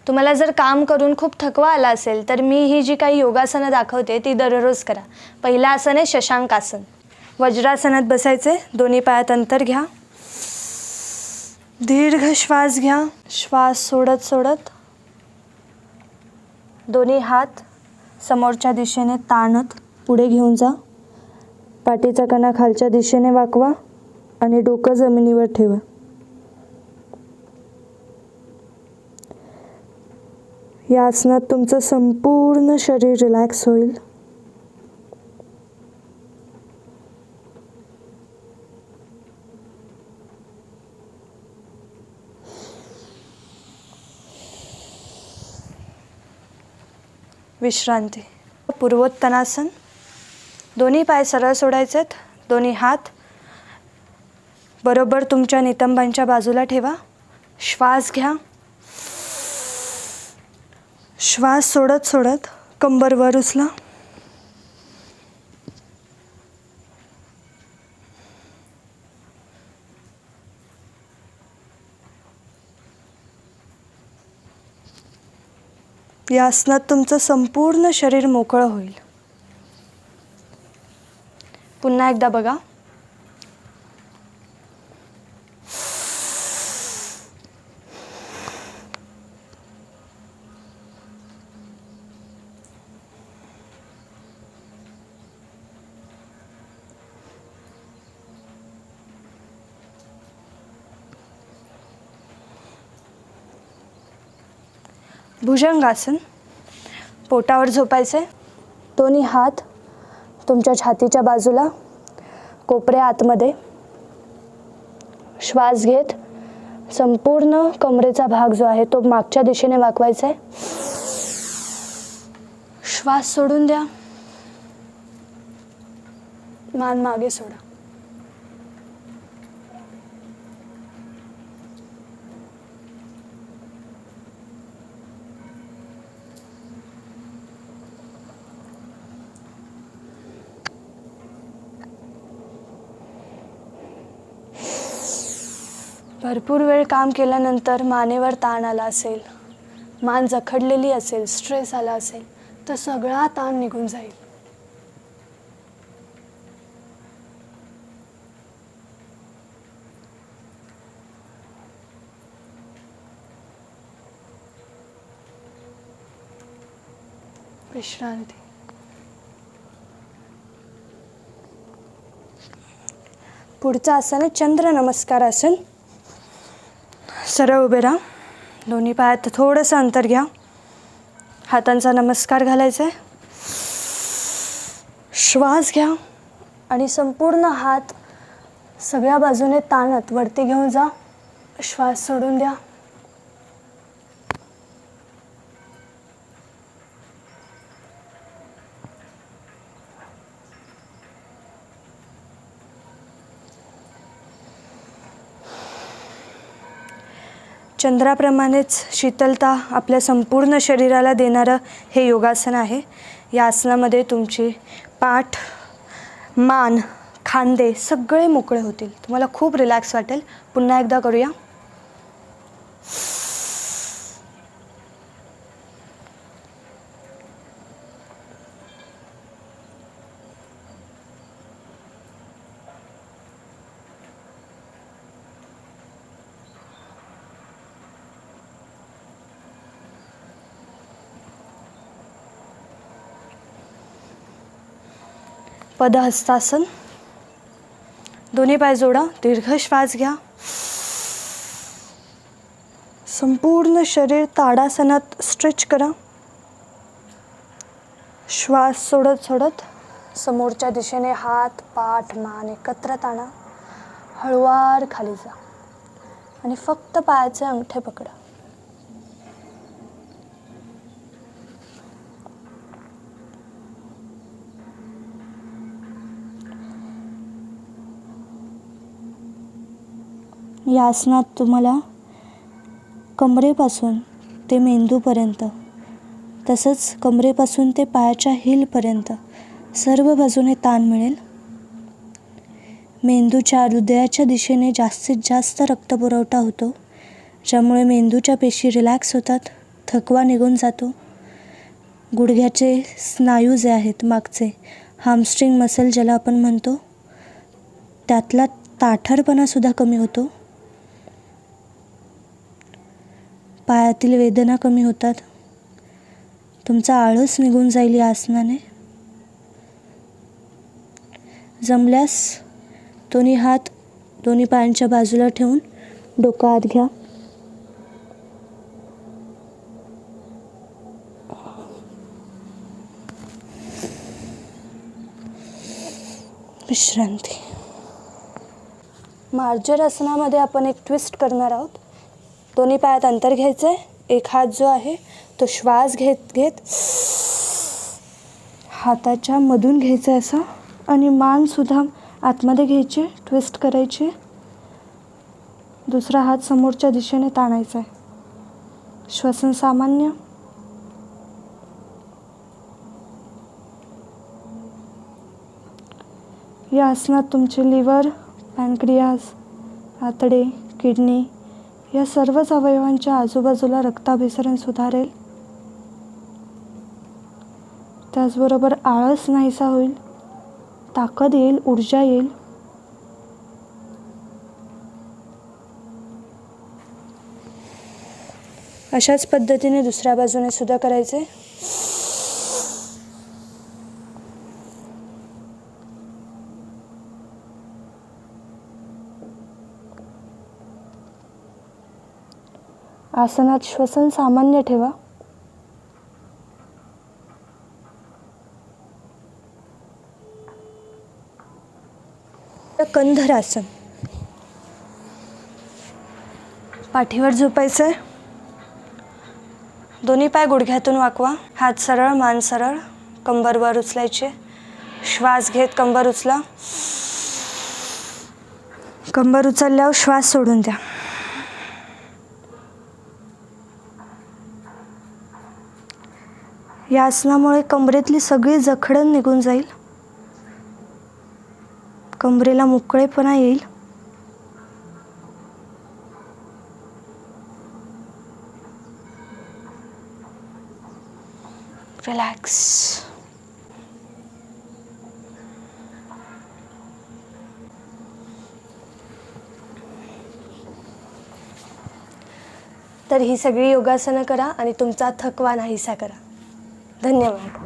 तुम्हाला जर काम करून खूप थकवा आला असेल तर मी ही जी काही योगासनं दाखवते ती दररोज करा. पहिलं आसन आहे शशांक आसन. वज्रासनात बसायचे. दोन्ही पायात अंतर घ्या. दीर्घ श्वास घ्या. श्वास सोडत सोडत दोन्ही हात समोरच्या दिशेने ताणत पुढे घेऊन जा. पाठीचा कणा खालच्या दिशेने वाकवा आणि डोकं जमिनीवर ठेवा. या आसनात तुमचं संपूर्ण शरीर रिलॅक्स होईल. विश्रांती. पूर्वोत्तानासन. दोन्ही पाय सरळ सोडायचेत. दोन्ही हात बरोबर तुमच्या नितंबांच्या बाजूला ठेवा. श्वास घ्या. श्वास सोडत सोडत कंबर वर उचला. या आसनात तुमचं संपूर्ण शरीर मोकळं होईल. पुन्हा एकदा बघा. भुजंगासन. पोटावर झोपायचे. दोन्ही हात तुमच्या छातीच्या बाजूला, कोपऱ्या आतमध्ये. श्वास घेत संपूर्ण कमरेचा भाग जो आहे तो मागच्या दिशेने वाकवायचा आहे. श्वास सोडून द्या. मान मागे सोडा. भरपूर वेळ काम केल्यानंतर मानेवर ताण आला असेल, मान जखडलेली असेल, स्ट्रेस आला असेल तर सगळा ताण निघून जाईल. विश्रांती. पुढचं आसन आहे चंद्र नमस्कार आसन. सरळ उभे राहा. दोन्ही पायात थोडंसं अंतर घ्या. हातांचा नमस्कार घालायचा आहे. श्वास घ्या आणि संपूर्ण हात सगळ्या बाजूने ताणत वरती घेऊन जा. श्वास सोडून द्या. चंद्राप्रमाणेच शीतलता आपल्या संपूर्ण शरीराला देणारं हे योगासन आहे. या आसनामध्ये तुमची पाठ, मान, खांदे सगळे मोकळे होतील. तुम्हाला खूप रिलॅक्स वाटेल. पुन्हा एकदा करूया. पदहस्तासन. दोन्ही पाय जोडा. दीर्घ श्वास घ्या. संपूर्ण शरीर ताडासनात स्ट्रेच करा. श्वास सोडत सोडत समोरच्या दिशेने हात, पाठ, मान एकत्र ताणा. हळूवार खाली जा आणि फक्त पायाचे अंगठे पकडा. या आसनात तुम्हाला कमरेपासून ते मेंदूपर्यंत, तसंच कमरेपासून ते पायाच्या हीलपर्यंत सर्व बाजूने ताण मिळेल. मेंदूच्या हृदयाच्या दिशेने जास्तीत जास्त रक्तपुरवठा होतो, ज्यामुळे मेंदूच्या पेशी रिलॅक्स होतात थकवा निघून जातो. गुडघ्याचे स्नायू जे आहेत मागचे, हामस्ट्रिंग मसल ज्याला आपण म्हणतो, त्यातला ताठरपणासुद्धा कमी होतो. पायातील वेदना कमी होतात. तुमचा आळस निघून जाईल या आसनाने. जमल्यास दोन्ही हात दोन्ही पायांच्या बाजूला ठेवून डोकं आत घ्या. विश्रांती. मार्जर आसनामध्ये आपण एक ट्विस्ट करणार आहोत. दोन्ही पायात अंतर घ्यायचं आहे. एक हात जो आहे तो श्वास घेत घेत हाताच्या मधून घ्यायचा आहे असा, आणि मानसुद्धा आतमध्ये घ्यायची, ट्विस्ट करायची. दुसरा हात समोरच्या दिशेने ताणायचा आहे. श्वसन सामान्य. या आसनात तुमचे लिव्हर, पॅनक्रियाज, आतडे, किडनी या सर्वच अवयवांच्या आजूबाजूला रक्ताभिसरण सुधारेल. त्याचबरोबर आळस नाहीसा होईल, ताकद येईल, ऊर्जा येईल. अशाच पद्धतीने दुसऱ्या बाजूने सुद्धा करायचे. आसनात श्वसन सामान्य ठेवा. कंधर आसन. पाठीवर झोपायचं आहे. दोन्ही पाय गुडघ्यातून वाकवा. हात सरळ, मान सरळ, कंबर वर उचलायची. श्वास घेत कंबर उचला. कंबर उचलल्यावर श्वास सोडून द्या. या आसनामुळे कमरेतली सगळी जखडण निघून जाईल. कमरेला मोकळेपणा येईल. रिलॅक्स. तर ही सगळी योगासनं करा आणि तुमचा थकवा नाहीसा करा. धन्यवाद.